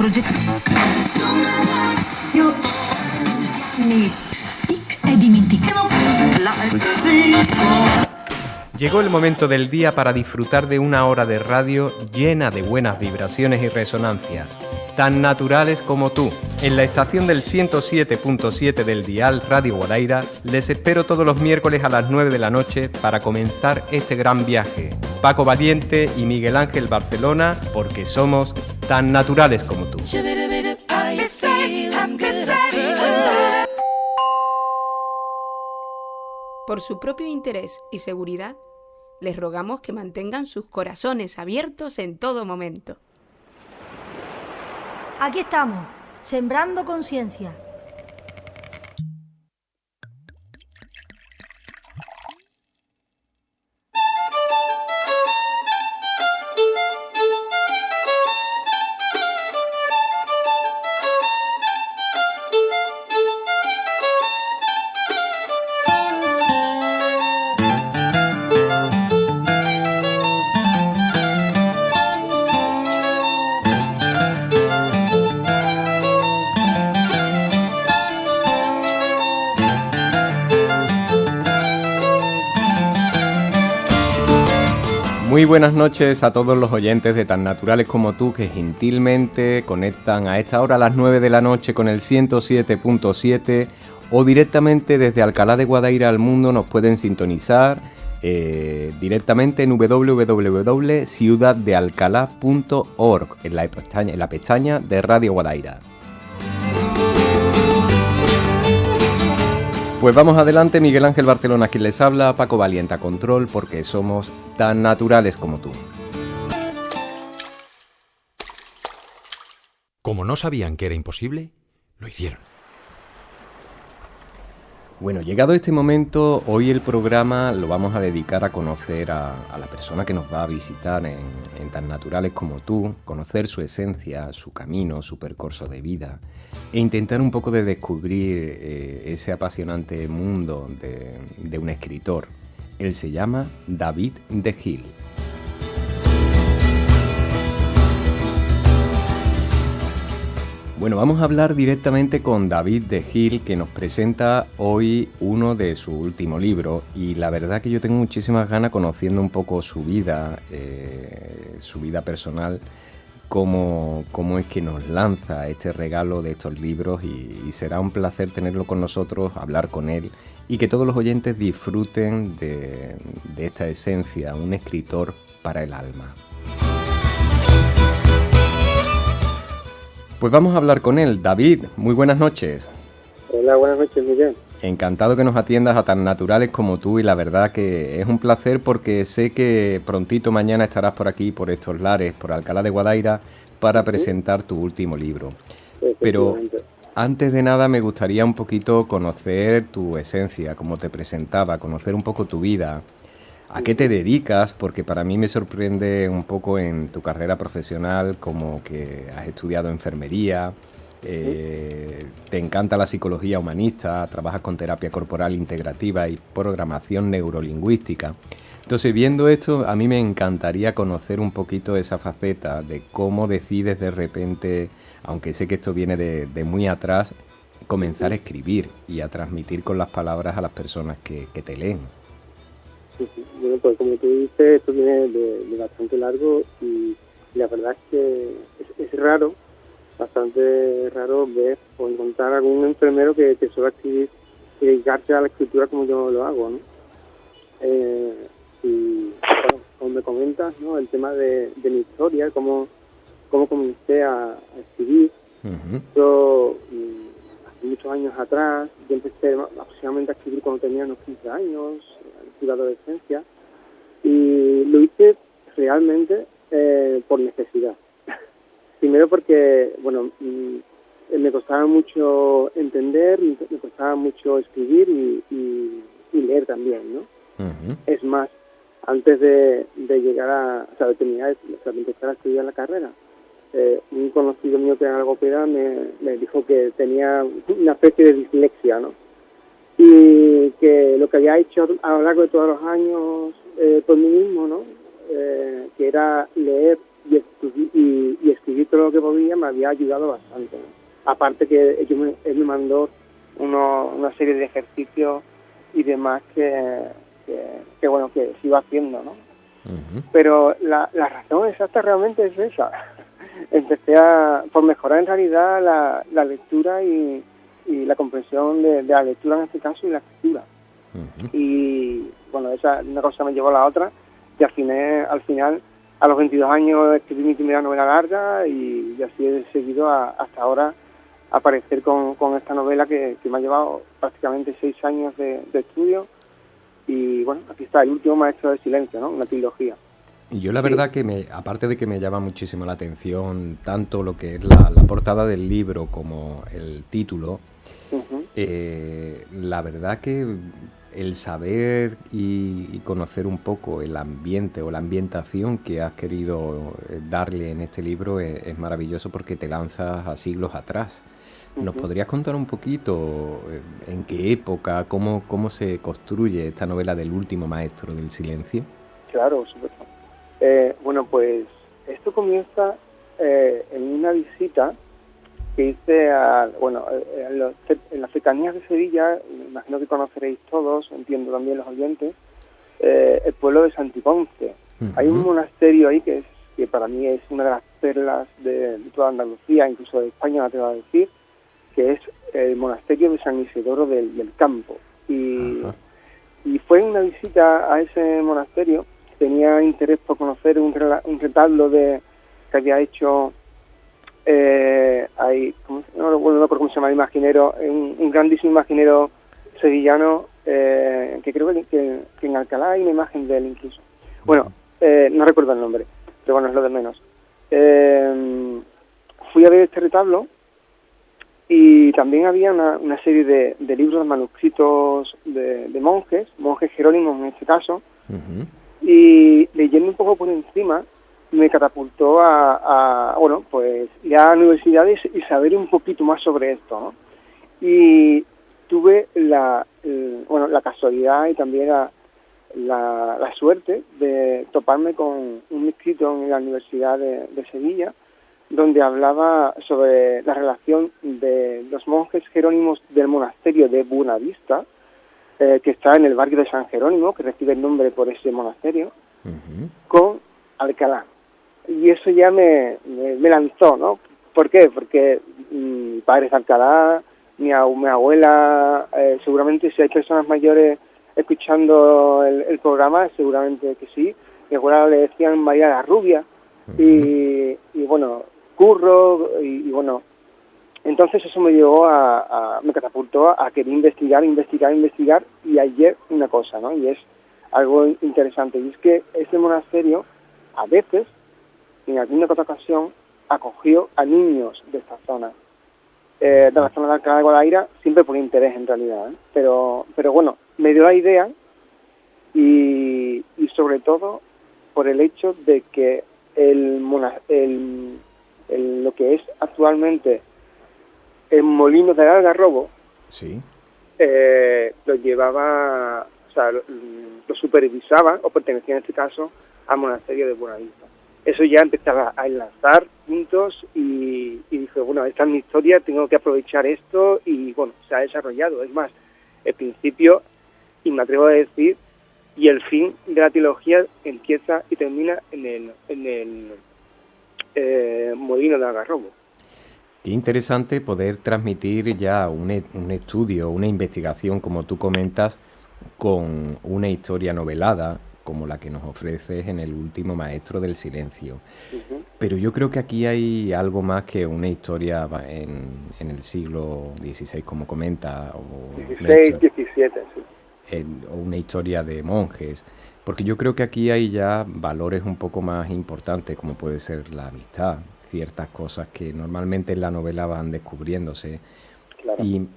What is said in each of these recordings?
Progetto. Io mi e dimentichiamo la... Llegó el momento del día para disfrutar de una hora de radio llena de buenas vibraciones y resonancias, tan naturales como tú. En la estación del 107.7 del dial Radio Guadaira les espero todos los miércoles a las 9 de la noche para comenzar este gran viaje. Paco Valiente y Miguel Ángel Barcelona, porque somos tan naturales como tú. Por su propio interés y seguridad, les rogamos que mantengan sus corazones abiertos en todo momento. Aquí estamos, sembrando conciencia. Muy buenas noches a todos los oyentes de Tan Naturales como tú que gentilmente conectan a esta hora a las 9 de la noche con el 107.7 o directamente desde Alcalá de Guadaira al mundo nos pueden sintonizar directamente en www.ciudaddealcalá.org en la pestaña de Radio Guadaira. Pues vamos adelante, Miguel Ángel Barcelona quien les habla, Paco Valiente a control, porque somos tan naturales como tú. Como no sabían que era imposible, lo hicieron. Bueno, llegado este momento, hoy el programa lo vamos a dedicar a conocer a la persona que nos va a visitar en Tan Naturales como tú, conocer su esencia, su camino, su percurso de vida e intentar un poco de descubrir ese apasionante mundo de un escritor. Él se llama David de Gil. Bueno, vamos a hablar directamente con David de Gil, que nos presenta hoy uno de su último libro, y la verdad que yo tengo muchísimas ganas, conociendo un poco su vida personal, cómo es que nos lanza este regalo de estos libros, y será un placer tenerlo con nosotros, hablar con él, y que todos los oyentes disfruten de esta esencia, un escritor para el alma. Pues vamos a hablar con él. David, muy buenas noches. Hola, buenas noches, Miguel. Encantado que nos atiendas a Tan Naturales como tú, y la verdad que es un placer porque sé que prontito mañana estarás por aquí, por estos lares, por Alcalá de Guadaira, para presentar tu último libro. Pero antes de nada me gustaría un poquito conocer tu esencia, cómo te presentaba, conocer un poco tu vida. ¿A qué te dedicas? Porque para mí me sorprende un poco en tu carrera profesional, como que has estudiado enfermería, te encanta la psicología humanista, trabajas con terapia corporal integrativa y programación neurolingüística. Entonces, viendo esto, a mí me encantaría conocer un poquito esa faceta de cómo decides de repente, aunque sé que esto viene de muy atrás, comenzar a escribir y a transmitir con las palabras a las personas que te leen. Sí. Bueno, pues como tú dices, esto viene de bastante largo y la verdad es que es raro, bastante raro ver o encontrar algún enfermero que suele escribir y dedicarse a la escritura como yo lo hago, ¿no? Y bueno, como me comentas, ¿no? El tema de mi historia, cómo comencé a escribir. Yo, hace muchos años atrás, yo empecé aproximadamente a escribir cuando tenía unos 15 años, la adolescencia, y lo hice realmente por necesidad. Primero porque, bueno, me costaba mucho entender, me costaba mucho escribir y leer también, ¿no? Es más, antes de llegar de empezar a estudiar la carrera, un conocido mío que era logopeda me dijo que tenía una especie de dislexia, ¿no? Y que lo que había hecho a lo largo de todos los años por mí mismo, ¿no? Que era leer y escribir escribir todo lo que podía me había ayudado bastante, ¿no? Aparte que él me mandó una serie de ejercicios y demás que bueno, que se iba haciendo, ¿no? Ujú. Pero la razón exacta realmente es esa. Empecé por mejorar en realidad la lectura y la comprensión de la lectura en este caso y la escritura. Ujú. Y bueno, una cosa me llevó a la otra y al final a los 22 años escribí mi primera novela larga y así he seguido hasta ahora aparecer con esta novela que me ha llevado prácticamente 6 años de estudio. Y bueno, aquí está El último maestro del silencio, ¿no? Una trilogía. Y yo la verdad que aparte de que me llama muchísimo la atención tanto lo que es la portada del libro como el título, Ujú. la verdad que el saber y conocer un poco el ambiente o la ambientación que has querido darle en este libro es maravilloso porque te lanzas a siglos atrás. ¿Nos Ujú. podrías contar un poquito en qué época, cómo se construye esta novela del último maestro del silencio? Claro, por supuesto. Bueno, pues esto comienza en una visita que hice en las cercanías de Sevilla, me imagino que conoceréis todos, entiendo también los oyentes, el pueblo de Santiponce. Hay un Ujú. monasterio ahí que para mí es una de las perlas de toda Andalucía, incluso de España, me atrevo a decir, que es el monasterio de San Isidoro del Campo. Ajá. Y fue una visita a ese monasterio. Tenía interés por conocer un retablo que había hecho no recuerdo cómo se llama el imaginero, un grandísimo imaginero sevillano, que creo que en Alcalá hay una imagen de él incluso. Bueno, no recuerdo el nombre, pero bueno, es lo de menos. Fui a ver este retablo y también había una serie de libros manuscritos de monjes jerónimos en este caso, Ujú. y leyendo un poco por encima me catapultó bueno, pues ir a universidades y saber un poquito más sobre esto, ¿no? Y tuve la casualidad y también la suerte de toparme con un escrito en la Universidad de Sevilla, donde hablaba sobre la relación de los monjes jerónimos del monasterio de Buenavista, que está en el barrio de San Jerónimo, que recibe el nombre por ese monasterio, Ujú. con Alcalá. Y eso ya me lanzó, ¿no? ¿Por qué? Porque mi padre es de Alcalá, mi abuela, seguramente si hay personas mayores escuchando el programa, seguramente que sí. Mi abuela le decían María la Rubia, y bueno, Curro, y bueno, entonces eso me llevó me catapultó a querer investigar, y ayer una cosa, ¿no? Y es algo interesante, y es que ese monasterio, a veces, en alguna otra ocasión, acogió a niños de esta zona, de la zona de Alcalá de Guadaira, siempre por interés en realidad, ¿eh? Pero bueno, me dio la idea y sobre todo por el hecho de que lo que es actualmente el molino del Algarrobo, Sí. lo llevaba, o sea, lo supervisaba, o pertenecía en este caso al monasterio de Buenavista. Eso ya empezaba a enlazar puntos y dije, bueno, esta es mi historia, tengo que aprovechar esto, y bueno, se ha desarrollado. Es más, el principio, y me atrevo a decir, y el fin de la trilogía empieza y termina en el molino de Algarrobo. Qué interesante poder transmitir ya un estudio, una investigación, como tú comentas, con una historia novelada, como la que nos ofreces en El último maestro del silencio. Uh-huh. Pero yo creo que aquí hay algo más que una historia en el siglo XVI, como comenta, o 16, 17, sí. o una historia de monjes, porque yo creo que aquí hay ya valores un poco más importantes, como puede ser la amistad, ciertas cosas que normalmente en la novela van descubriéndose. Claro. Y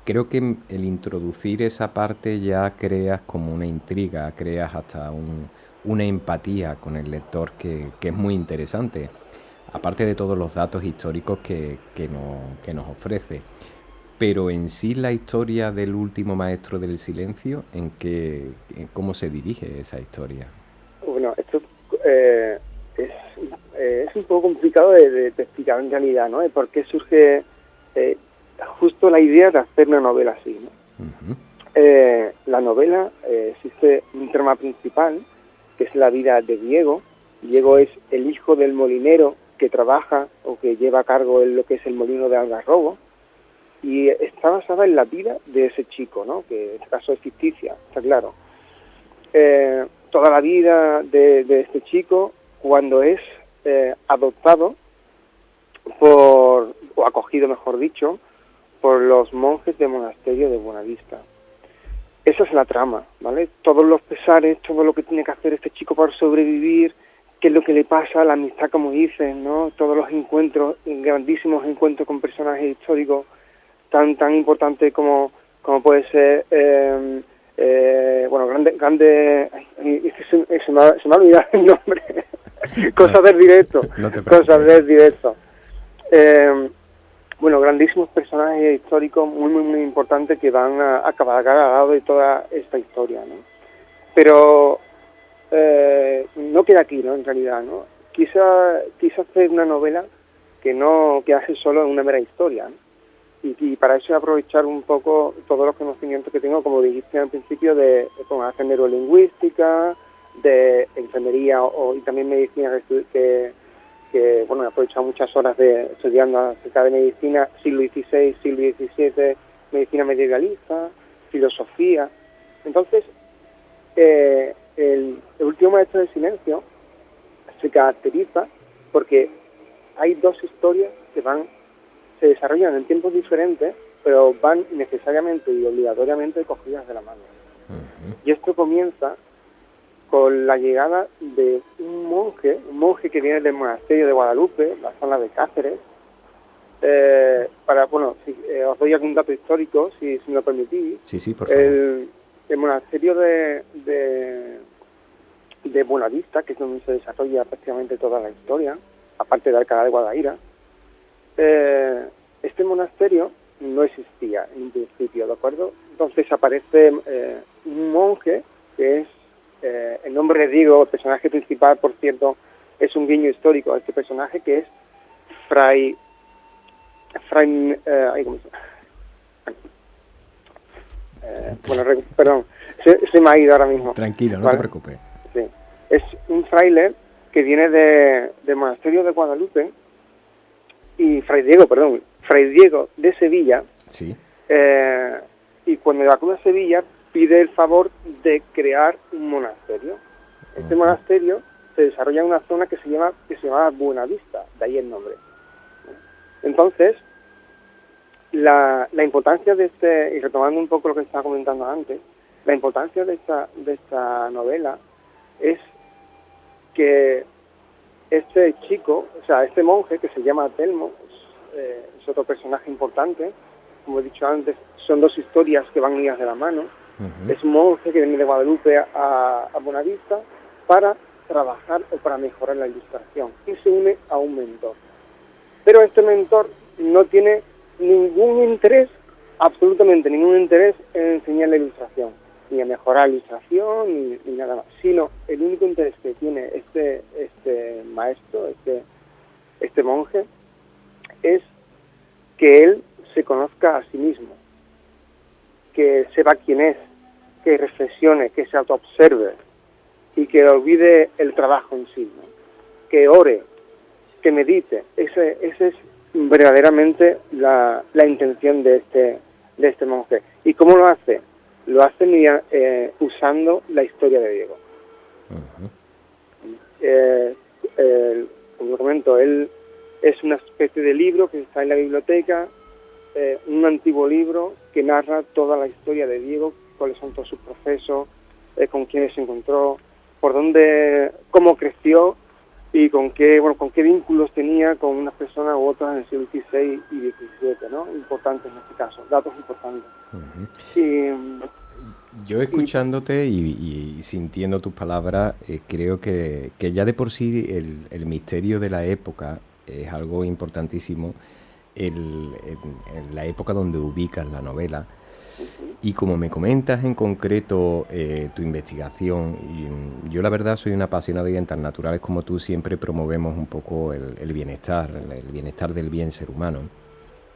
creo que el introducir esa parte ya creas como una intriga, creas hasta una empatía con el lector que es muy interesante, aparte de todos los datos históricos que nos ofrece. Pero en sí la historia del último maestro del silencio, en ¿cómo se dirige esa historia? Bueno, esto es es un poco complicado de explicar en realidad, ¿no? De por qué surge justo la idea de hacer una novela así, ¿no? La novela, existe un tema principal, que es la vida de Diego. Diego es el hijo del molinero que trabaja o que lleva a cargo lo que es el molino de Algarrobo, y está basada en la vida de ese chico, ¿no? Que en este caso es ficticia, está claro. Toda la vida de este chico, cuando es adoptado o acogido, mejor dicho, por los monjes del monasterio de Buenavista. Esa es la trama, ¿vale? Todos los pesares, todo lo que tiene que hacer este chico para sobrevivir, qué es lo que le pasa, la amistad, como dicen, ¿no? Todos los encuentros, grandísimos encuentros con personajes históricos tan importantes como puede ser, grande, se me ha olvidado el nombre, cosas del directo, No te cosas del directo. Grandísimos personajes históricos muy importantes que van a cabalgar al lado de toda esta historia, ¿no? Pero no queda aquí, ¿no? En realidad, ¿no? Quise hacer una novela que no quedase solo en una mera historia, ¿no? Y para eso aprovechar un poco todos los conocimientos que tengo, como dijiste al principio, de hacer neurolingüística, de enfermería y también medicina, que he aprovechado muchas horas estudiando acerca de medicina, siglo XVI, siglo XVII, medicina medievalista, filosofía. Entonces, el último maestro del silencio se caracteriza porque hay dos historias que se desarrollan en tiempos diferentes, pero van necesariamente y obligatoriamente cogidas de la mano. Y esto comienza con la llegada de un monje que viene del monasterio de Guadalupe, la zona de Cáceres. Os doy algún dato histórico, si me lo permitís. Sí, por favor. El monasterio de Buenavista, que es donde se desarrolla prácticamente toda la historia, aparte de Alcalá de Guadaira, este monasterio no existía en un principio, ¿de acuerdo? Entonces aparece un monje que es el nombre de Diego, el personaje principal, por cierto, es un guiño histórico a este personaje, que es Fray ¿cómo se perdón, se me ha ido ahora mismo. Tranquilo, no ¿vale? te preocupes. Sí. Es un fraile que viene del monasterio de Guadalupe, y Fray Diego de Sevilla. Sí. Y cuando acude a Sevilla pide el favor de crear un monasterio. Este monasterio se desarrolla en una zona que se llama Buenavista, de ahí el nombre. Entonces, la importancia de y retomando un poco lo que estaba comentando antes, la importancia de esta novela es que este chico, este monje que se llama Telmo, es otro personaje importante. Como he dicho antes, son dos historias que van unidas de la mano. Es un monje que viene de Guadalupe a Buenavista para trabajar o para mejorar la ilustración, y se une a un mentor. Pero este mentor no tiene ningún interés, absolutamente ningún interés en enseñar la ilustración, ni a mejorar la ilustración, ni nada más, sino el único interés que tiene este maestro, este monje, es que él se conozca a sí mismo, que sepa quién es, que reflexione, que se autoobserve y que olvide el trabajo en sí, ¿no? Que ore, que medite. Ese es verdaderamente la intención de este monje. ¿Y cómo lo hace? Lo hace usando la historia de Diego. Como comento, él es una especie de libro que está en la biblioteca, un antiguo libro que narra toda la historia de Diego, cuáles son todos sus procesos, con quiénes se encontró, cómo creció y con qué vínculos tenía con unas personas u otras en el siglo XVI y XVII, ¿no? Importantes en este caso, datos importantes. Yo escuchándote y sintiendo tus palabras, creo que ya de por sí el misterio de la época es algo importantísimo en la época donde ubicas la novela. Y como me comentas en concreto tu investigación, y yo la verdad soy un apasionado y en tan naturales como tú siempre promovemos un poco el bienestar del bien ser humano.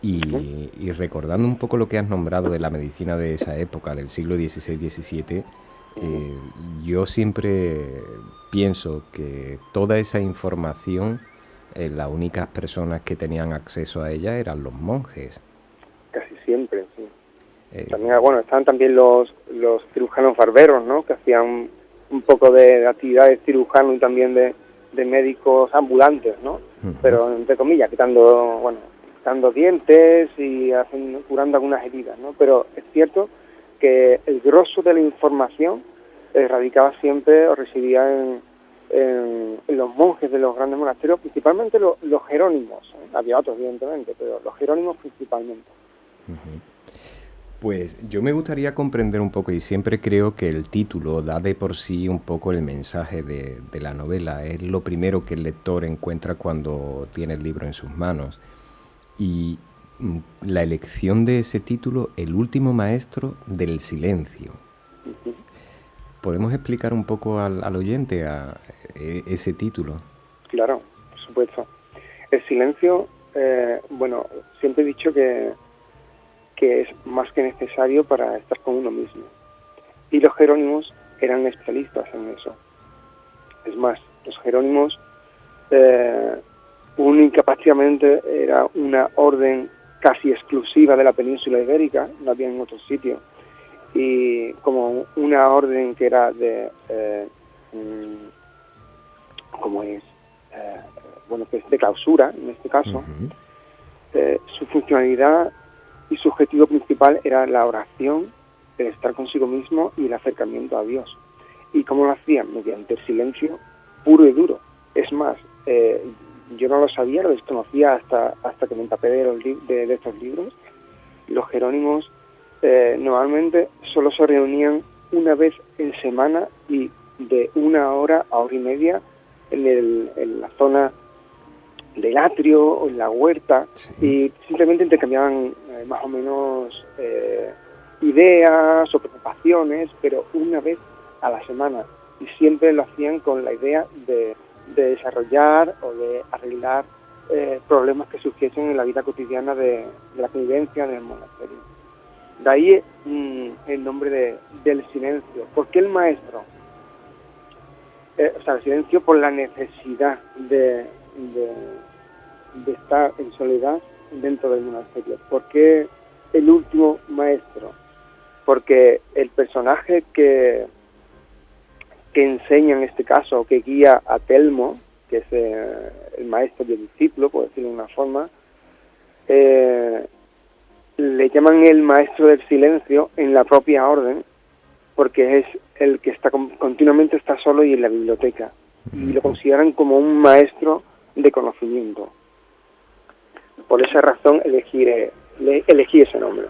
Y recordando un poco lo que has nombrado de la medicina de esa época, del siglo XVI-XVII, yo siempre pienso que toda esa información, las únicas personas que tenían acceso a ella eran los monjes. Casi siempre, sí. También, bueno, estaban también los cirujanos barberos, ¿no? Que hacían un poco de actividad de cirujano y también de médicos ambulantes, ¿no? Pero entre comillas, quitando dientes y curando algunas heridas, ¿no? Pero es cierto que el grosso de la información radicaba siempre o residía en los monjes de los grandes monasterios, principalmente los jerónimos, ¿eh? Había otros evidentemente, pero los jerónimos principalmente. Pues yo me gustaría comprender un poco, y siempre creo que el título da de por sí un poco el mensaje de la novela. Es lo primero que el lector encuentra cuando tiene el libro en sus manos. Y la elección de ese título, El último maestro del silencio. ¿Podemos explicar un poco al oyente ese título? Claro, por supuesto. El silencio, siempre he dicho que es más que necesario para estar con uno mismo. Y los jerónimos eran especialistas en eso. Es más, los jerónimos única prácticamente era una orden casi exclusiva de la península ibérica, no había en otro sitio, y como una orden que era que es de clausura en este caso. Su funcionalidad y su objetivo principal era la oración, el estar consigo mismo y el acercamiento a Dios. ¿Y cómo lo hacían? Mediante el silencio puro y duro. Es más, yo no lo sabía, lo desconocía hasta que me empapé de estos libros. Los jerónimos normalmente solo se reunían una vez en semana y de 1 hora a hora y media en la zona del atrio o en la huerta, sí. Y simplemente intercambiaban más o menos ideas o preocupaciones, pero una vez a la semana, y siempre lo hacían con la idea de desarrollar o de arreglar problemas que surgiesen en la vida cotidiana de la convivencia del monasterio. De ahí el nombre del silencio. ¿Por qué el maestro? El silencio por la necesidad de estar en soledad dentro del monasterio. ¿Por qué el último maestro? Porque el personaje que enseña en este caso, que guía a Telmo, que es el maestro y el discípulo, por decirlo de una forma, le llaman el maestro del silencio en la propia orden, porque es el que continuamente está solo y en la biblioteca, y lo consideran como un maestro de conocimiento. Por esa razón elegí ese nombre.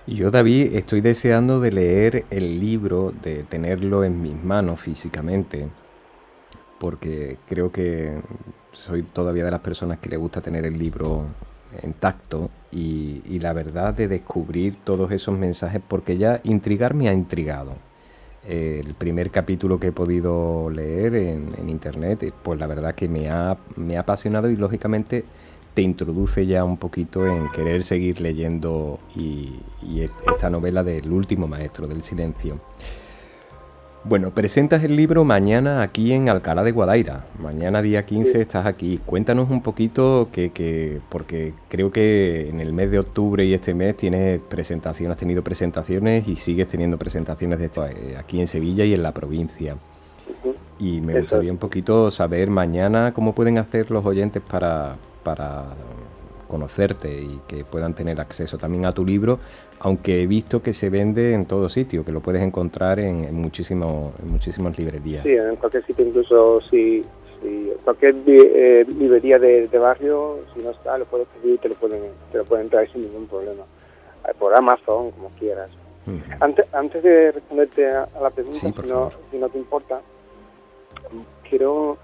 Yo, David, estoy deseando de leer el libro, de tenerlo en mis manos físicamente, porque creo que soy todavía de las personas que le gusta tener el libro en tacto y la verdad de descubrir todos esos mensajes, porque ya intrigar me ha intrigado. El primer capítulo que he podido leer en internet, pues la verdad que me ha apasionado y lógicamente te introduce ya un poquito en querer seguir leyendo y esta novela del último maestro del silencio. Bueno, presentas el libro mañana aquí en Alcalá de Guadaira. Mañana día 15 estás aquí. Cuéntanos un poquito porque creo que en el mes de octubre y este mes has tenido presentaciones y sigues teniendo presentaciones de esto aquí en Sevilla y en la provincia. Y me gustaría un poquito saber mañana cómo pueden hacer los oyentes para conocerte y que puedan tener acceso también a tu libro, aunque he visto que se vende en todo sitio, que lo puedes encontrar en muchísimas librerías. Sí, en cualquier sitio, incluso si cualquier librería de barrio, si no está, lo puedes pedir y te lo pueden traer sin ningún problema. Por Amazon, como quieras. Antes de responderte a la pregunta, sí, si no te importa, quiero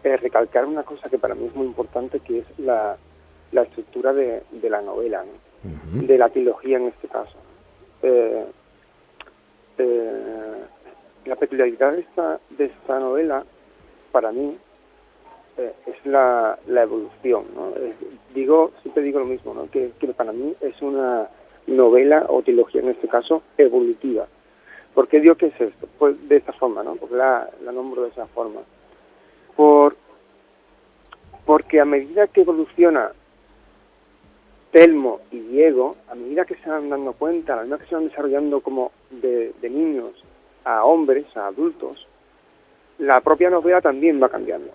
recalcar una cosa que para mí es muy importante, que es la estructura de la novela, ¿no? De la trilogía en este caso. eh, la peculiaridad de esta novela, para mí, es la evolución, ¿no? Siempre digo lo mismo, ¿no? Que para mí es una novela o trilogía, en este caso, evolutiva. ¿Por qué digo que es esto? Pues de esta forma, ¿no? Porque la nombro de esa forma. Porque a medida que evoluciona Telmo y Diego, a medida que se van dando cuenta, a medida que se van desarrollando como de niños a hombres, a adultos, la propia novela también va cambiando.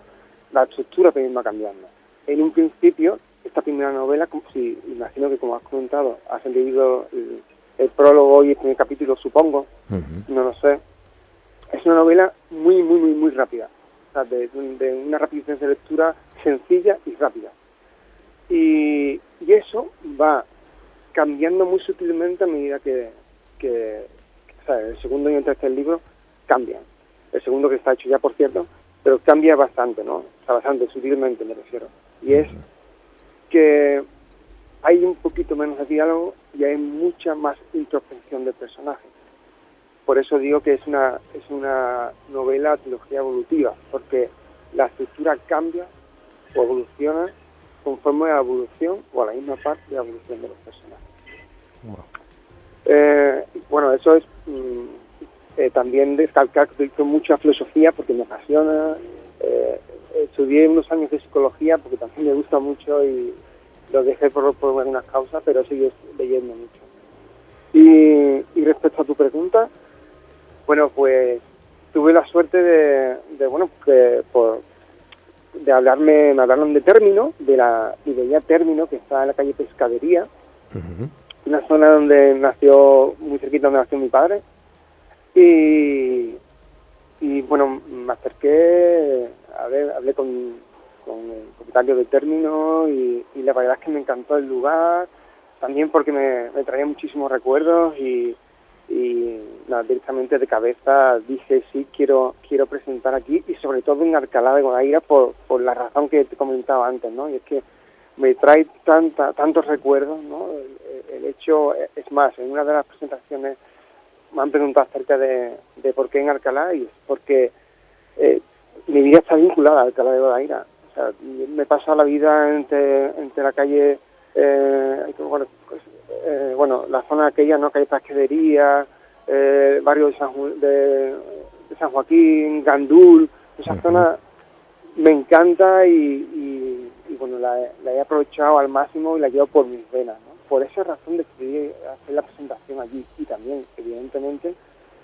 La estructura también va cambiando. En un principio, esta primera novela, imagino que como has comentado, has leído el prólogo y el primer capítulo, supongo, no lo sé, es una novela muy, muy, muy, muy rápida. O sea, de una rapidez de lectura sencilla y rápida. Y eso va cambiando muy sutilmente a medida que o sea, el segundo y el tercer libro cambian. El segundo, que está hecho ya, por cierto, pero cambia bastante, ¿no? O sea, bastante sutilmente, me refiero. Y es que hay un poquito menos de diálogo y hay mucha más introspección del personaje. Por eso digo que es una novela, trilogía evolutiva, porque la estructura cambia o evoluciona conforme a la evolución o a la misma parte de la evolución de los personajes. Bueno, eso es también destacar que estoy con mucha filosofía porque me apasiona. Estudié unos años de psicología porque también me gusta mucho y lo dejé por algunas causas, pero sigo leyendo mucho. Y respecto a tu pregunta, bueno, pues tuve la suerte de me hablaron de Término, de la librería Término, que está en la calle Pescadería, una zona donde muy cerquita donde nació mi padre, y bueno, me acerqué, hablé con el propietario de Término y la verdad es que me encantó el lugar, también porque me traía muchísimos recuerdos y directamente de cabeza dije sí, quiero presentar aquí, y sobre todo en Alcalá de Guadaira por la razón que te comentaba antes, ¿no? Y es que me trae tantos recuerdos, ¿no? El hecho, es más, en una de las presentaciones me han preguntado acerca de por qué en Alcalá, y es porque mi vida está vinculada a Alcalá de Guadaira. O sea, me he pasado la vida entre la calle, la zona aquella, ¿no? Calle Pesquería, barrio de San Joaquín, Gandul, esa zona me encanta y bueno, la he aprovechado al máximo y la llevo por mis venas, ¿no? Por esa razón decidí hacer la presentación allí, y también, evidentemente,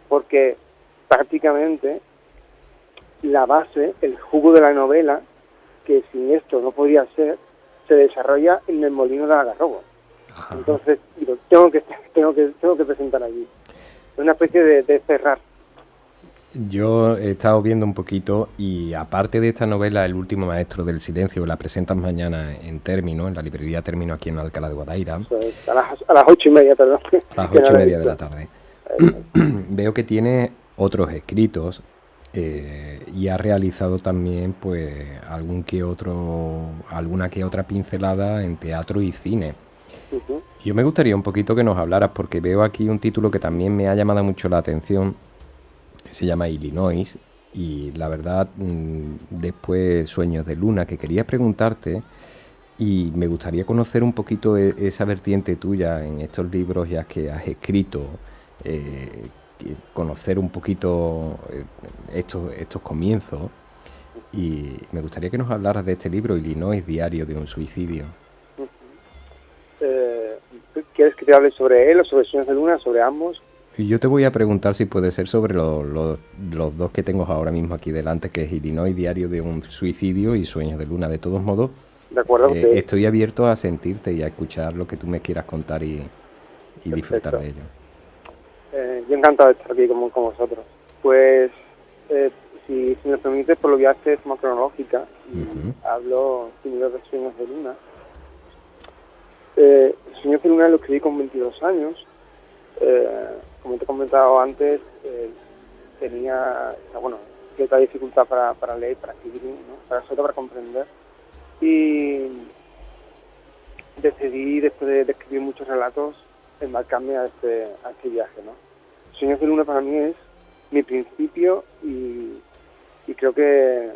porque prácticamente la base, el jugo de la novela, que sin esto no podía ser, se desarrolla en el Molino de Algarrobo. Entonces, digo, tengo que presentar allí. Es una especie de cerrar. Yo he estado viendo un poquito, y aparte de esta novela, El último maestro del silencio, la presentas mañana en Término, en la librería Término, aquí en Alcalá de Guadaira. A las 8:30, perdón. A las 8:30 de la tarde. Veo que tiene otros escritos y ha realizado también pues alguna que otra pincelada en teatro y cine. Yo me gustaría un poquito que nos hablaras, porque veo aquí un título que también me ha llamado mucho la atención, que se llama Illinois, y la verdad, después Sueños de Luna, que quería preguntarte, y me gustaría conocer un poquito esa vertiente tuya en estos libros ya que has escrito, conocer un poquito estos comienzos, y me gustaría que nos hablaras de este libro, Illinois, Diario de un suicidio. ¿Quieres que te hable sobre él o sobre Sueños de Luna, sobre ambos? Y yo te voy a preguntar si puede ser sobre los dos que tengo ahora mismo aquí delante, que es Illinois, Diario de un suicidio, y Sueños de Luna. De todos modos, de acuerdo, estoy abierto a sentirte y a escuchar lo que tú me quieras contar y disfrutar de ello. Yo encantado de estar aquí con vosotros. Pues, si me permites, por lo voy a hacer de forma cronológica. Hablo primero de Sueños de Luna. Sueños de Luna lo escribí con 22 años. Como te he comentado antes, tenía cierta dificultad para leer, para escribir, ¿no? Sobre todo para comprender. Y decidí, después de escribir muchos relatos, embarcarme a este viaje, ¿no? Sueños de Luna para mí es mi principio y creo que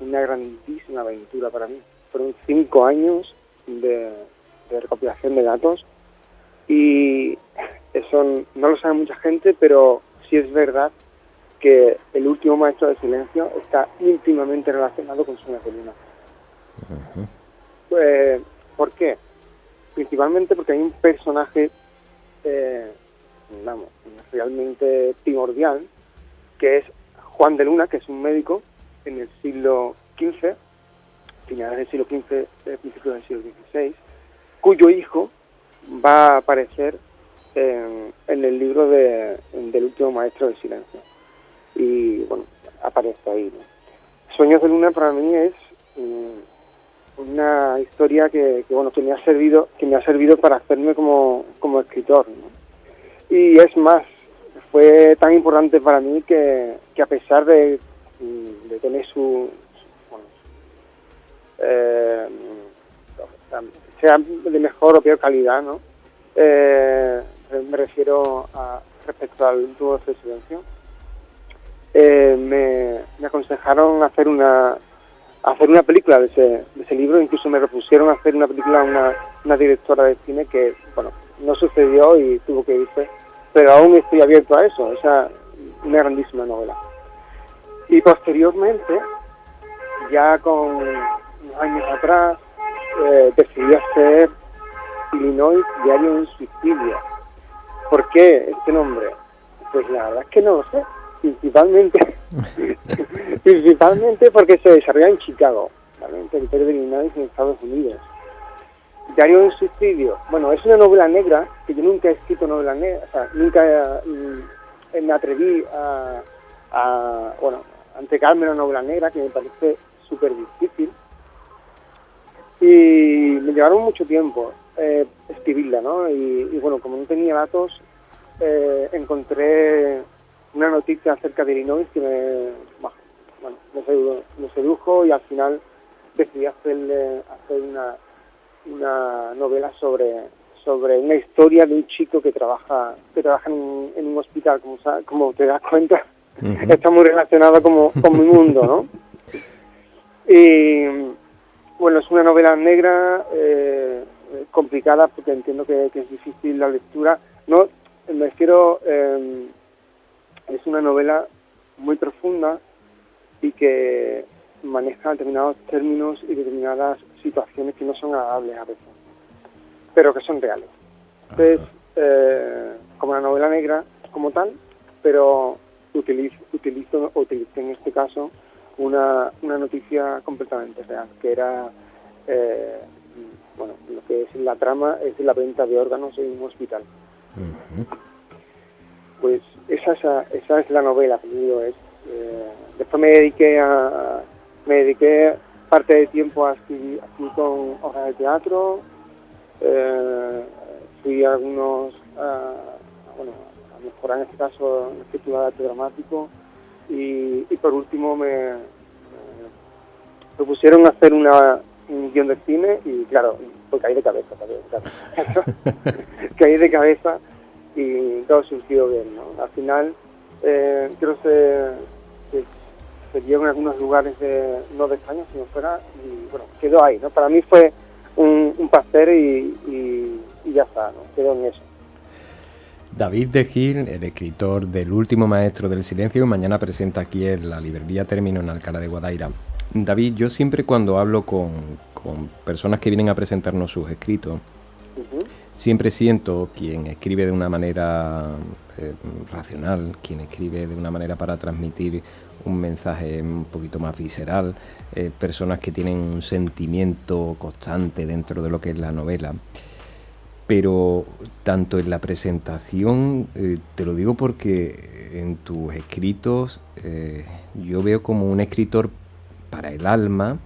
una grandísima aventura para mí. Fueron 5 años de recopilación de datos y eso no lo sabe mucha gente, pero sí es verdad que El último maestro del silencio está íntimamente relacionado con Sueños de Luna. ¿Por qué? Principalmente porque hay un personaje realmente primordial, que es Juan de Luna, que es un médico en el siglo XV, finales del siglo XV, principios del siglo XVI, cuyo hijo va a aparecer en el libro del último maestro del silencio. Y bueno, aparece ahí, ¿no? Sueños de Luna para mí es una historia que me ha servido para hacerme como escritor, ¿no? Y es más, fue tan importante para mí que a pesar de tener sea de mejor o peor calidad, ¿no? Me refiero respecto al último maestro del silencio, me aconsejaron hacer una película de ese libro. Incluso me propusieron hacer una película una directora de cine que, no sucedió y tuvo que irse, pero aún estoy abierto a eso. Una grandísima novela. Y posteriormente, ya con unos años atrás, decidí hacer Illinois, Diario de un suicidio. ¿Por qué este nombre? Pues la verdad es que no lo sé. Principalmente porque se desarrolla en Chicago, ¿vale? En territorio de Illinois, en Estados Unidos. Diario de un suicidio. Bueno, es una novela negra, que yo nunca he escrito novela negra, nunca me atreví a entregarme una novela negra, que me parece súper difícil. Y me llevaron mucho tiempo escribirla, ¿no? Y como no tenía datos, encontré una noticia acerca de Illinois que me sedujo, y al final decidí hacer una novela sobre una historia de un chico que trabaja en un hospital. Como te das cuenta, está muy relacionado con mi mundo, ¿no? Y bueno, es una novela negra, complicada, porque entiendo que es difícil la lectura. No, me refiero, es una novela muy profunda y que maneja determinados términos y determinadas situaciones que no son agradables a veces, pero que son reales. Entonces, como una novela negra como tal, pero utilicé en este caso una noticia completamente real, que era, lo que es la trama es de la venta de órganos en un hospital. Pues esa es la novela que digo. Después me dediqué parte de tiempo a escribir con obras de teatro. Fui a mejorar en este caso en escritura de arte dramático, y por último me propusieron hacer un guión de cine, y claro, pues caí de cabeza también, claro. Caí de cabeza y todo surgió bien, ¿no? Al final creo que se dio en algunos lugares no de España, sino fuera, y bueno, quedó ahí, ¿no? Para mí fue un placer y ya está, ¿no? Quedó en eso. David de Gil, el escritor del último maestro del silencio, mañana presenta aquí en la librería Término en Alcalá de Guadaira. David, yo siempre cuando hablo con personas que vienen a presentarnos sus escritos, siempre siento quien escribe de una manera racional, quien escribe de una manera para transmitir un mensaje un poquito más visceral, personas que tienen un sentimiento constante dentro de lo que es la novela. Pero tanto en la presentación, te lo digo porque en tus escritos yo veo como un escritor para el alma,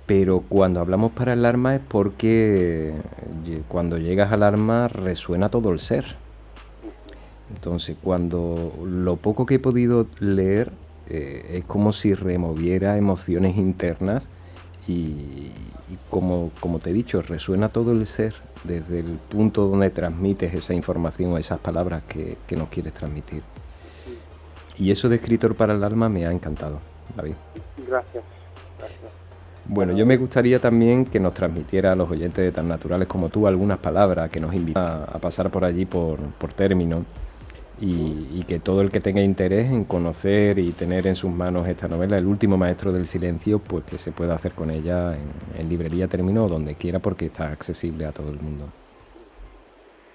pero cuando hablamos para el alma es porque cuando llegas al alma resuena todo el ser. Entonces, cuando lo poco que he podido leer es como si removiera emociones internas y como te he dicho, resuena todo el ser desde el punto donde transmites esa información o esas palabras que nos quieres transmitir. Y eso de escritor para el alma me ha encantado, David. Gracias. Bueno, yo me gustaría también que nos transmitiera a los oyentes de Tan Naturales como tú algunas palabras, que nos invita a pasar por allí por término, y que todo el que tenga interés en conocer y tener en sus manos esta novela, El último maestro del silencio, pues que se pueda hacer con ella en librería Término o donde quiera, porque está accesible a todo el mundo.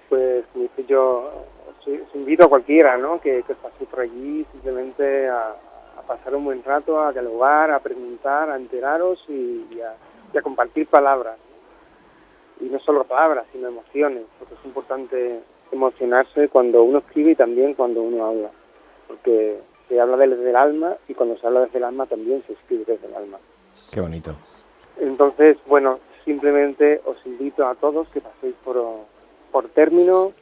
Pues yo os invito a cualquiera, ¿no?, que pase por allí simplemente a pasar un buen rato, a dialogar, a preguntar, a enteraros y a compartir palabras. Y no solo palabras, sino emociones, porque es importante emocionarse cuando uno escribe y también cuando uno habla, porque se habla desde el alma y cuando se habla desde el alma también se escribe desde el alma. Qué bonito. Entonces, bueno, simplemente os invito a todos que paséis por Término,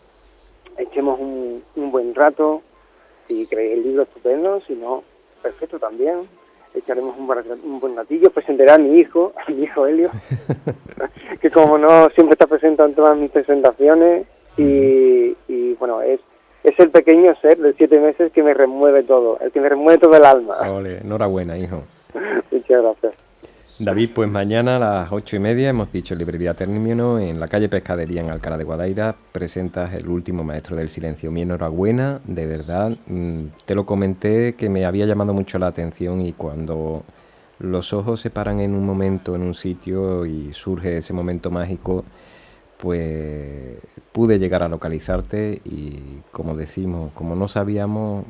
echemos un buen rato, si queréis el libro estupendo, si no, perfecto también, echaremos un buen ratillo, presentaré a mi hijo Helio, que como no siempre está presente en todas mis presentaciones, y bueno, es el pequeño ser de 7 meses que me remueve todo, el que me remueve todo el alma. Ole, enhorabuena, hijo. Muchas gracias. David, pues mañana a las 8:30, hemos dicho, librería Término, en la calle Pescadería, en Alcalá de Guadaira, presentas El último maestro del silencio. Mi enhorabuena, de verdad. Te lo comenté que me había llamado mucho la atención, y cuando los ojos se paran en un momento, en un sitio, y surge ese momento mágico, pues pude llegar a localizarte, y como decimos, como no sabíamos,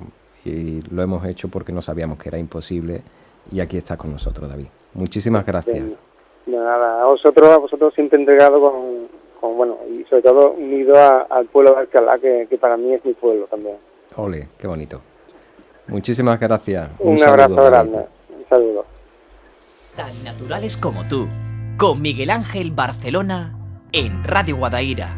y lo hemos hecho porque no sabíamos que era imposible, y aquí estás con nosotros, David. Muchísimas gracias. Nada, a vosotros siempre entregado con bueno, y sobre todo unido al pueblo de Alcalá, que para mí es mi pueblo también. Ole, qué bonito. Muchísimas gracias. Un abrazo grande. Un saludo. Tan naturales como tú, con Miguel Ángel Barcelona, en Radio Guadaira.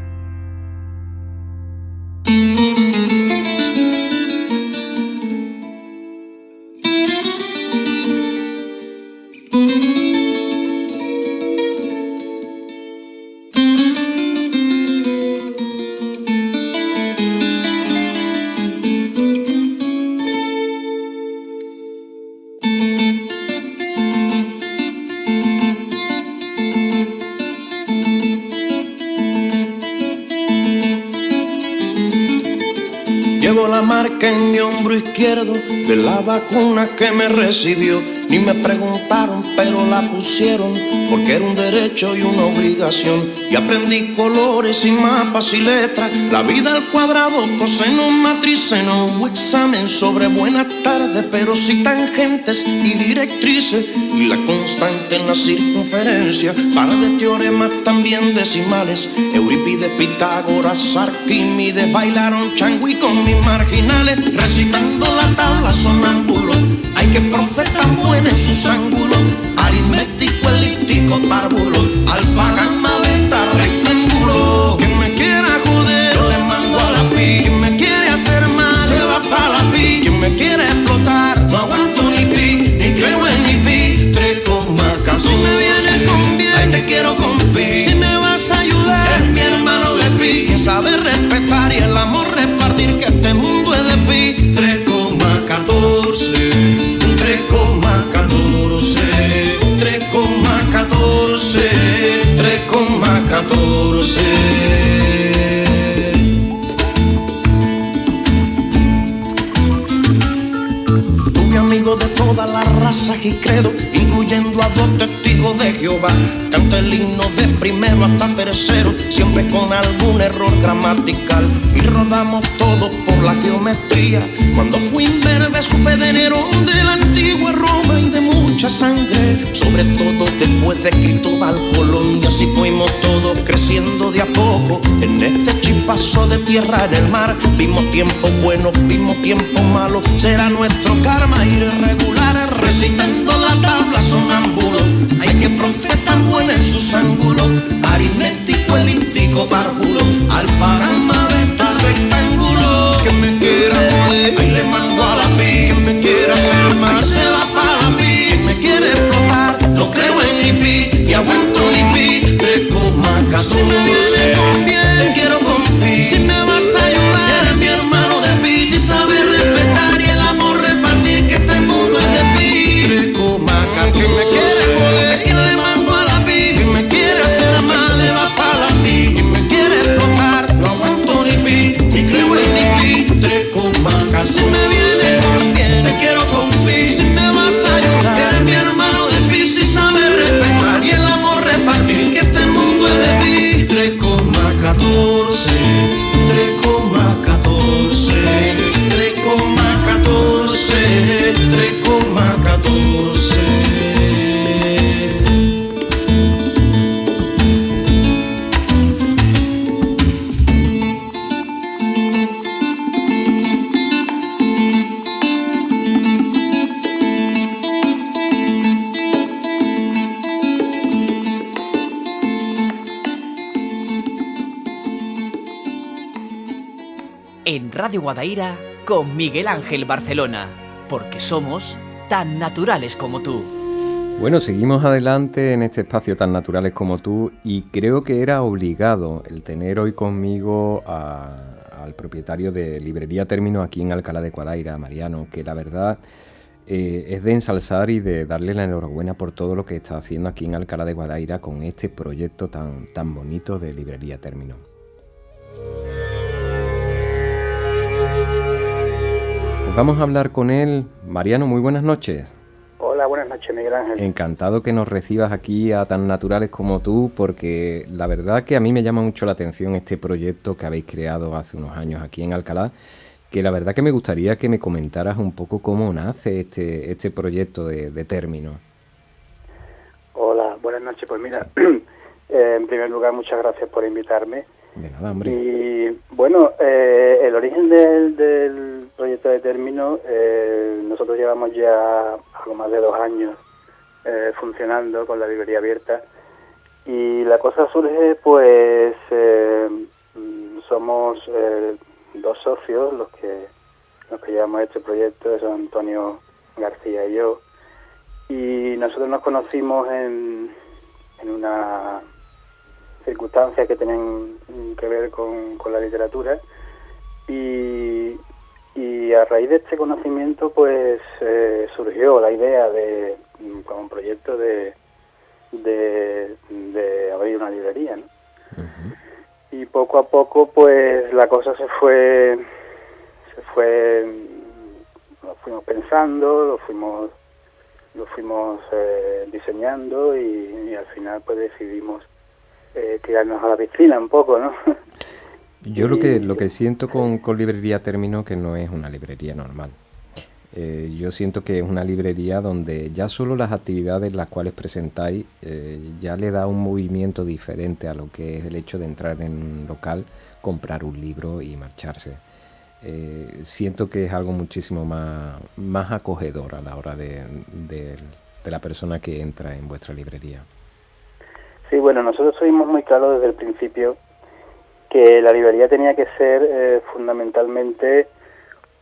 Llevo la marca en mi hombro izquierdo de la vacuna que me recibió. Ni me preguntaron, pero la pusieron, porque era un derecho y una obligación. Y aprendí colores y mapas y letras, la vida al cuadrado, coseno, matriceno. Hubo examen sobre buenas tardes, pero sí tangentes y directrices, y la constante en la circunferencia, para de teoremas también decimales. Eurípides, Pitágoras, Arquímedes bailaron changüí con mis marginales, recitando la tabla sonámbulo. Hay que profetar buena en sus ángulos, aritmético, elíptico, párvulo, alfa, gamma, beta, rectángulo. Quien me quiera joder, yo le mando a la pi. Quien me quiere hacer mal, se va pa' la pi. Quien me quiere explotar, no aguanto ni pi, ni creo en ni pi. 3,14. Si me vienes con bien, ay, te quiero con pi. Si me vas a ayudar, es mi hermano de pi. Quien sabe respetar y el amor repartir, que este mundo es de pi. 3,14. 3,14. Tuve amigos de todas las razas y credos, incluyendo a 2 testigos de Jehová. Canté el himno de primero hasta tercero, siempre con algún error gramatical. Y rodamos todos por la geometría. Cuando fui imberbe supe de Nerón, de la antigua Roma y de mucha sangre, sobre todo después de Cristóbal Colón. Y así fuimos todos creciendo de a poco en este chispazo de tierra en el mar. Vimos tiempos buenos, vimos tiempos malos, será nuestro karma ir irregular, recitando la tabla sonámbulo. Hay que profetar buena en sus ángulos, aritmético, elíptico, párvulo, alfa, gamma, beta, rectángulo. Que me quiera joder, ahí le mando a la pi. Que me quiera hacer mal, ahí se va pa' la pi. Que me quiere explotar, no creo en ni pi, ni aguanto ni en Radio Guadaira con Miguel Ángel Barcelona, porque somos tan naturales como tú. Bueno, seguimos adelante en este espacio Tan Naturales como tú, y creo que era obligado el tener hoy conmigo al propietario de Librería Término aquí en Alcalá de Guadaira, Mariano, que la verdad es de ensalzar y de darle la enhorabuena por todo lo que está haciendo aquí en Alcalá de Guadaira con este proyecto tan bonito de Librería Término. Pues vamos a hablar con él. Mariano, muy buenas noches. Hola, buenas noches, Miguel Ángel. Encantado que nos recibas aquí a Tan Naturales como tú, porque la verdad que a mí me llama mucho la atención este proyecto que habéis creado hace unos años aquí en Alcalá, que la verdad que me gustaría que me comentaras un poco cómo nace este proyecto de Término. Hola, buenas noches. Pues mira, sí. En primer lugar, muchas gracias por invitarme. De nada, hombre. Y bueno, el origen del proyecto de Término, nosotros llevamos ya algo más de 2 años funcionando con la librería abierta, y la cosa surge pues somos 2 socios los que llevamos este proyecto, son Antonio García y yo, y nosotros nos conocimos en una circunstancias que tienen que ver con la literatura, y a raíz de este conocimiento pues surgió la idea de como un proyecto de abrir una librería, ¿no? Uh-huh. Y poco a poco pues la cosa lo fuimos pensando, lo fuimos diseñando, y al final pues decidimos tirarnos a la piscina un poco, ¿no? Yo lo que siento con Librería Término, que no es una librería normal. Yo siento que es una librería donde ya solo las actividades las cuales presentáis ya le da un movimiento diferente a lo que es el hecho de entrar en un local, comprar un libro y marcharse. Siento que es algo muchísimo más acogedor a la hora de la persona que entra en vuestra librería. Sí, bueno, nosotros tuvimos muy claro desde el principio que la librería tenía que ser fundamentalmente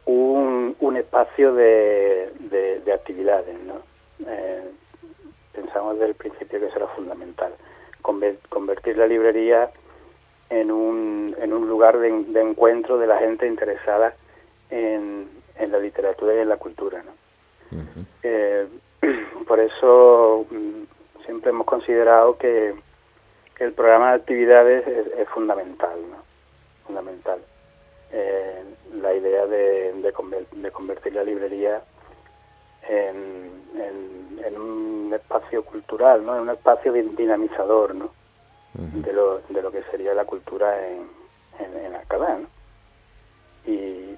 un espacio de actividades, ¿no? Pensamos desde el principio que eso era fundamental, convertir la librería en un lugar de encuentro de la gente interesada en la literatura y en la cultura, ¿no? Uh-huh. Por eso siempre hemos considerado que el programa de actividades es fundamental, ¿no? Fundamental. La idea de convertir la librería en un espacio cultural, ¿no? En un espacio dinamizador, ¿no? Uh-huh. de lo que sería la cultura en Alcalá, ¿no? Y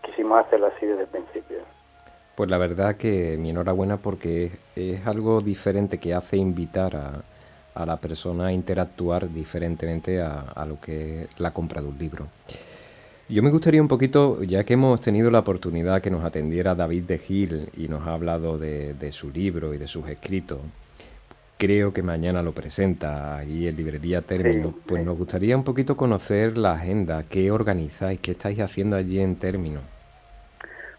quisimos hacerlo así desde el principio. Pues la verdad que mi enhorabuena, porque es algo diferente que hace invitar a la persona a interactuar diferentemente a lo que es la compra de un libro. Yo me gustaría un poquito, ya que hemos tenido la oportunidad que nos atendiera David de Gil y nos ha hablado de su libro y de sus escritos, creo que mañana lo presenta allí en Librería Término, sí, pues nos gustaría un poquito conocer la agenda, qué organizáis, qué estáis haciendo allí en Término.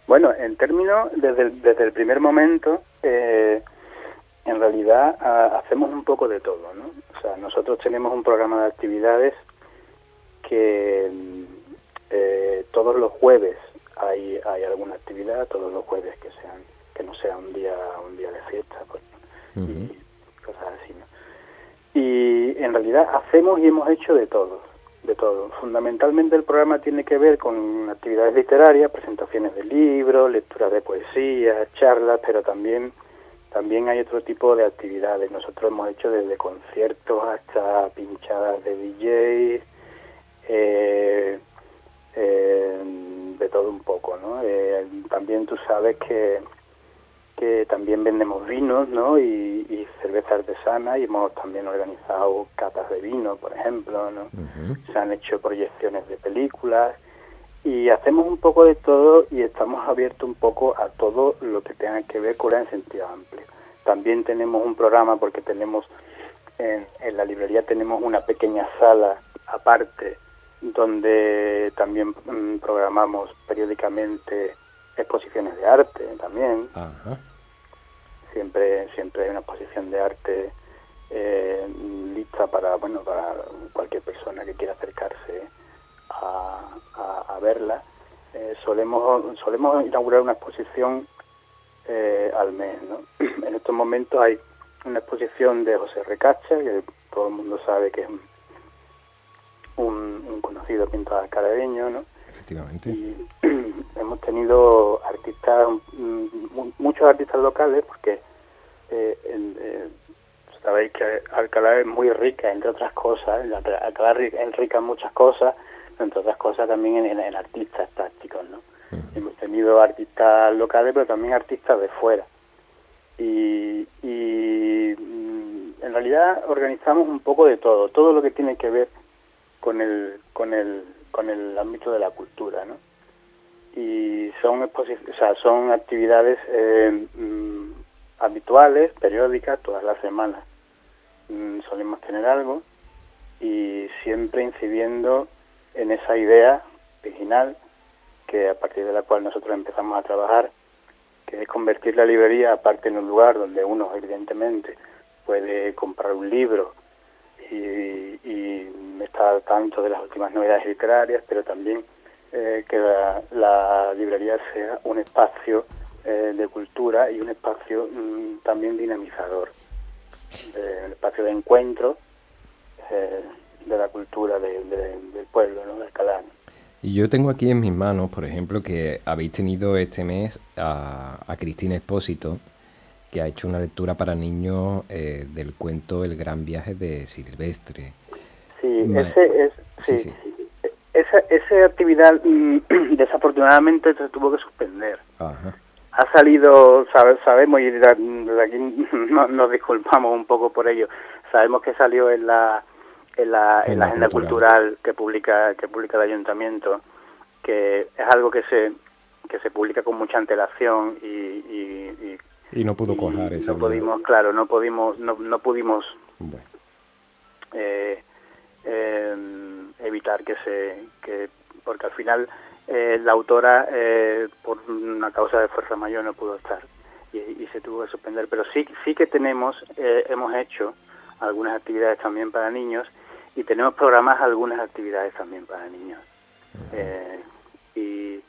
Bueno, en Término, desde el primer momento, en realidad hacemos un poco de todo, ¿no? O sea, nosotros tenemos un programa de actividades que todos los jueves hay alguna actividad, todos los jueves que no sea un día de fiesta, pues, uh-huh. Y cosas así, ¿no? Y en realidad hacemos y hemos hecho de todo. Fundamentalmente el programa tiene que ver con actividades literarias, presentaciones de libros, lecturas de poesía, charlas, pero también hay otro tipo de actividades. Nosotros hemos hecho desde conciertos hasta pinchadas de DJs, de todo un poco, ¿no? También tú sabes que también vendemos vinos, ¿no? Y cerveza artesana, y hemos también organizado catas de vino, por ejemplo, ¿no? Uh-huh. Se han hecho proyecciones de películas, y hacemos un poco de todo, y estamos abiertos un poco a todo lo que tenga que ver con en sentido amplio. También tenemos un programa, porque tenemos en la librería tenemos una pequeña sala aparte donde también programamos periódicamente exposiciones de arte también. Ajá. Siempre hay una exposición de arte lista para cualquier persona que quiera acercarse a verla. Solemos inaugurar una exposición al mes, ¿no? En estos momentos hay una exposición de José Recacha, que todo el mundo sabe que es un conocido pintor alcalareño, ¿no? Efectivamente. Y hemos tenido artistas, muchos artistas locales, porque sabéis que Alcalá es muy rica, entre otras cosas. Alcalá es rica en muchas cosas, entre otras cosas también en artistas plásticos, ¿no? Hemos tenido artistas locales, pero también artistas de fuera. Y en realidad organizamos un poco de todo lo que tiene que ver con el ámbito de la cultura, ¿no? Y son actividades habituales, periódicas, todas las semanas. Solemos tener algo y siempre incidiendo en esa idea original, que a partir de la cual nosotros empezamos a trabajar, que es convertir la librería, aparte, en un lugar donde uno evidentemente puede comprar un libro y estar al tanto de las últimas novedades literarias, pero también que la librería sea un espacio de cultura y un espacio también dinamizador, un espacio de encuentro de la cultura del pueblo, ¿no? De Alcalá, ¿no? Y yo tengo aquí en mis manos, por ejemplo, que habéis tenido este mes a Cristina Espósito, que ha hecho una lectura para niños del cuento El gran viaje de Silvestre. Sí, esa actividad desafortunadamente se tuvo que suspender. Ajá. Ha salido, sabemos, y desde aquí nos disculpamos un poco por ello, sabemos que salió en la agenda cultural que publica el ayuntamiento, que es algo que se publica con mucha antelación y no pudo cuajar esa. No pudimos bueno. Evitar porque al final la autora por una causa de fuerza mayor no pudo estar y se tuvo que suspender, pero sí que hemos hecho algunas actividades también para niños y tenemos programadas algunas actividades también para niños. Y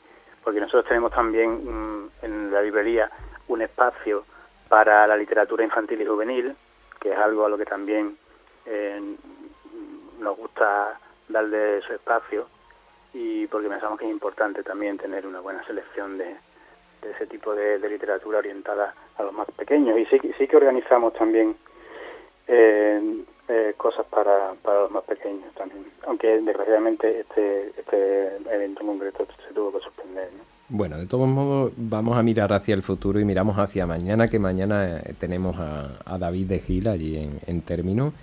porque nosotros tenemos también en la librería un espacio para la literatura infantil y juvenil, que es algo a lo que también nos gusta darle su espacio, y porque pensamos que es importante también tener una buena selección de ese tipo de literatura orientada a los más pequeños. Y sí que organizamos también cosas para los más pequeños también, aunque desgraciadamente este evento en concreto se tuvo que suspender, ¿no? Bueno, de todos modos vamos a mirar hacia el futuro y miramos hacia mañana, que mañana tenemos a David de Gil allí en Término,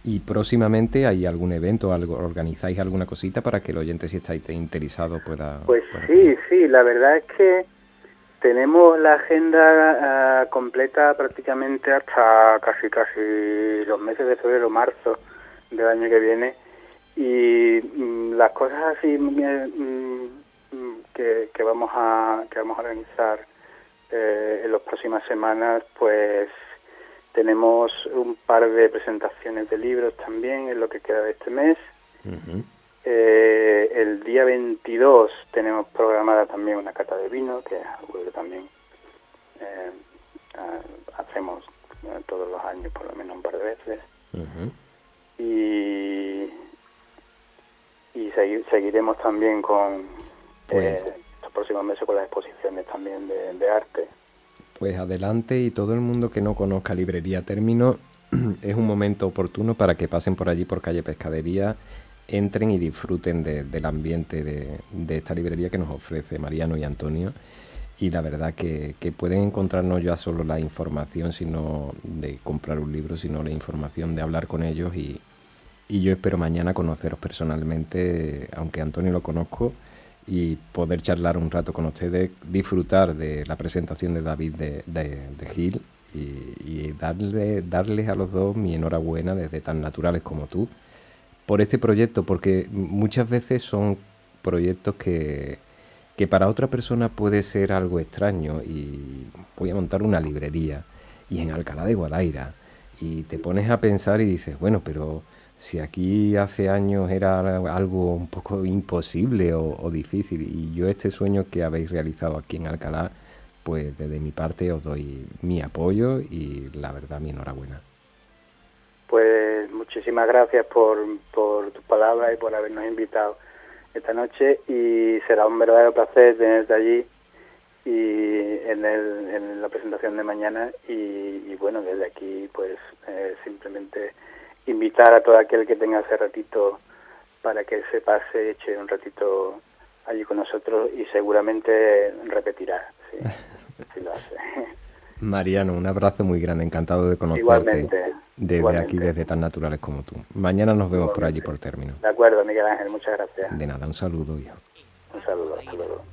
y próximamente hay algún evento, organizáis alguna cosita para que el oyente, si estáis interesado, pueda... Pues sí, la verdad es que tenemos la agenda completa prácticamente hasta casi los meses de febrero o marzo del año que viene, y las cosas así que vamos a organizar en las próximas semanas, pues tenemos un par de presentaciones de libros también en lo que queda de este mes. Uh-huh. El día 22 tenemos programada también una cata de vino, que es algo que también hacemos todos los años, por lo menos un par de veces. Uh-huh. Y seguiremos también con los próximos meses con las exposiciones también de arte. Pues adelante, y todo el mundo que no conozca Librería Término, es un momento oportuno para que pasen por allí, por calle Pescadería, entren y disfruten del ambiente de esta librería que nos ofrece Mariano y Antonio. Y la verdad que pueden encontrar no ya solo la información sino de comprar un libro, sino la información de hablar con ellos, y yo espero mañana conoceros personalmente, aunque Antonio lo conozco, y poder charlar un rato con ustedes, disfrutar de la presentación de David de Gil y darles a los dos mi enhorabuena desde Tan Naturales como Tú, por este proyecto, porque muchas veces son proyectos que para otra persona puede ser algo extraño, y voy a montar una librería y en Alcalá de Guadaira, y te pones a pensar y dices, bueno, pero si aquí hace años era algo un poco imposible o difícil, y yo este sueño que habéis realizado aquí en Alcalá, pues desde mi parte os doy mi apoyo y la verdad mi enhorabuena. Pues muchísimas gracias por tus palabras y por habernos invitado esta noche, y será un verdadero placer tenerte allí y en la presentación de mañana, y bueno, desde aquí pues simplemente invitar a todo aquel que tenga ese ratito para que se pase, eche un ratito allí con nosotros, y seguramente repetirá, sí, si lo hace. Mariano, un abrazo muy grande, encantado de conocerte. Igualmente. Desde igualmente. aquí, desde Tan Naturales Como Tú. Mañana nos vemos por allí, por término. De acuerdo, Miguel Ángel, muchas gracias. De nada, un saludo, hijo. Un saludo, hasta luego.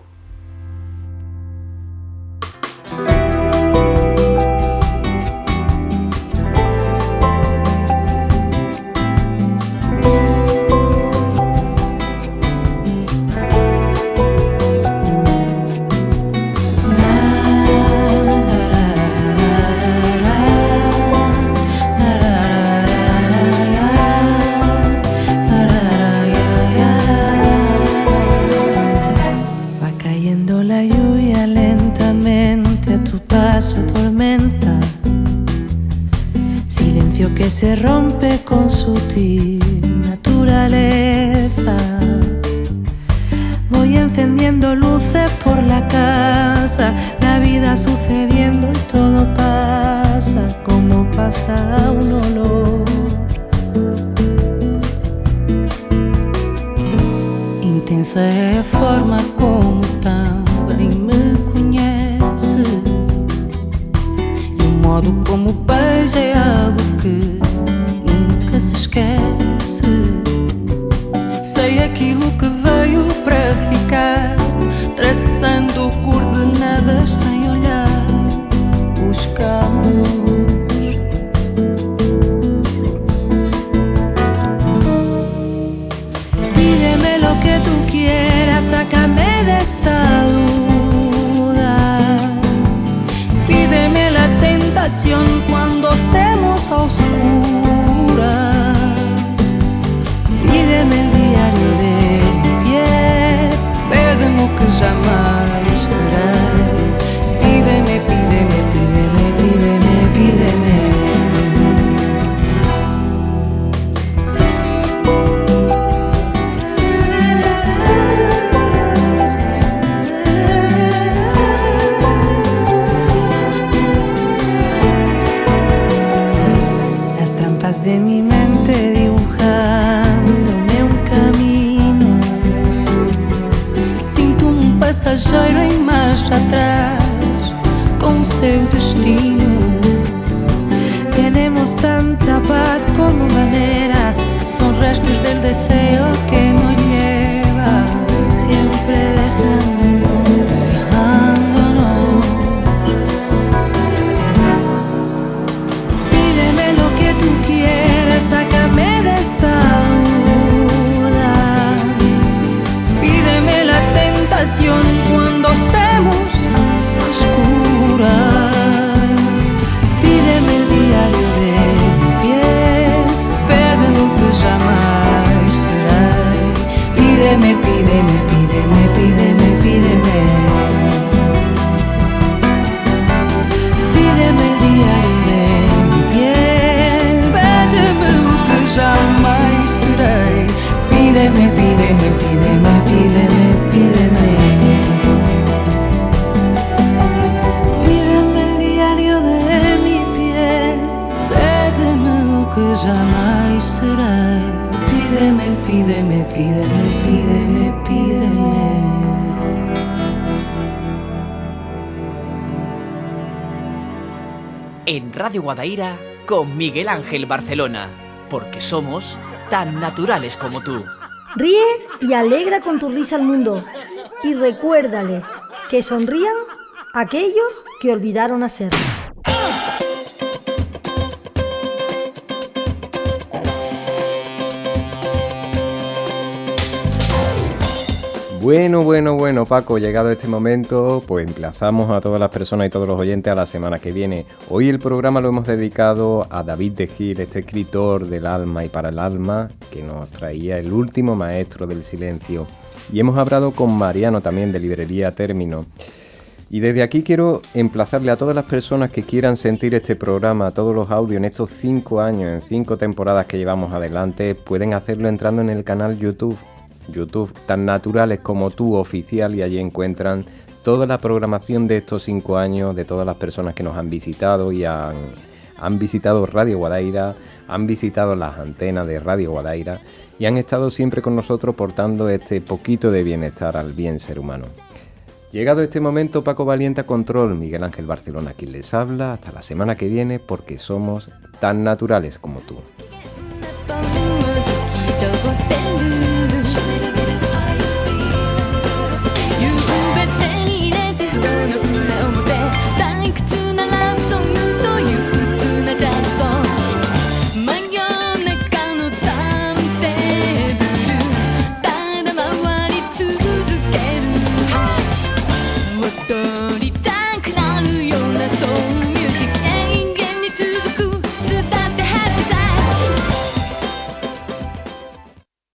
Que se rompe con sutil naturaleza. Voy encendiendo luces por la casa, la vida sucediendo y todo pasa como pasa un olor. Intensa é a forma como também me conhece, e o modo como beija é algo que nunca se esquece. Sei aquilo que veio para ficar, traçando coordenadas sem olhar os caminhos. Pídeme lo que tú quieras, sácame de esta duda. Pídeme la tentación cuando estemos a oscuras. Pídeme el diario de mi piel, pídeme lo que jamais seré. Pídeme, pídeme, pídeme, pídeme, pídeme. De mi mente dibujándome un camino, sinto-me um passageiro em marcha atrás com seu destino. Tenemos tanta paz como maneras, son restos del deseo que nos lleva siempre dejándonos, dejándonos. Pídeme lo que tú quieras, sácame de esta duda. Pídeme la tentación cuando estemos a oscuras. Pídeme el diario de mi piel, pídeme lo que jamais será. Pídeme, pídeme, pídeme, pídeme, pídeme. Pídeme el diario de mi piel, pídeme lo que jamais serei. Pídeme, pídeme, pídeme, pídeme, pídeme. Pídeme el diario de mi piel, pídeme lo que jamais serei. Pídeme, pídeme, pídeme, pídeme, pídeme. En Radio Guadaira con Miguel Ángel Barcelona, porque somos tan naturales como tú. Ríe y alegra con tu risa al mundo, y recuérdales que sonrían aquellos que olvidaron hacerlo. Bueno, Paco, llegado este momento, pues emplazamos a todas las personas y todos los oyentes a la semana que viene. Hoy el programa lo hemos dedicado a David de Gil, este escritor del alma y para el alma, que nos traía El último maestro del silencio. Y hemos hablado con Mariano también de Librería Término. Y desde aquí quiero emplazarle a todas las personas que quieran sentir este programa, todos los audios en estos 5 años, en 5 temporadas que llevamos adelante, pueden hacerlo entrando en el canal YouTube Tan Naturales Como Tú oficial, y allí encuentran toda la programación de estos 5 años, de todas las personas que nos han visitado y han visitado Radio Guadaira, han visitado las antenas de Radio Guadaira y han estado siempre con nosotros portando este poquito de bienestar al bien ser humano. Llegado este momento, Paco Valiente a control, Miguel Ángel Barcelona quien les habla. Hasta la semana que viene, porque somos tan naturales como tú.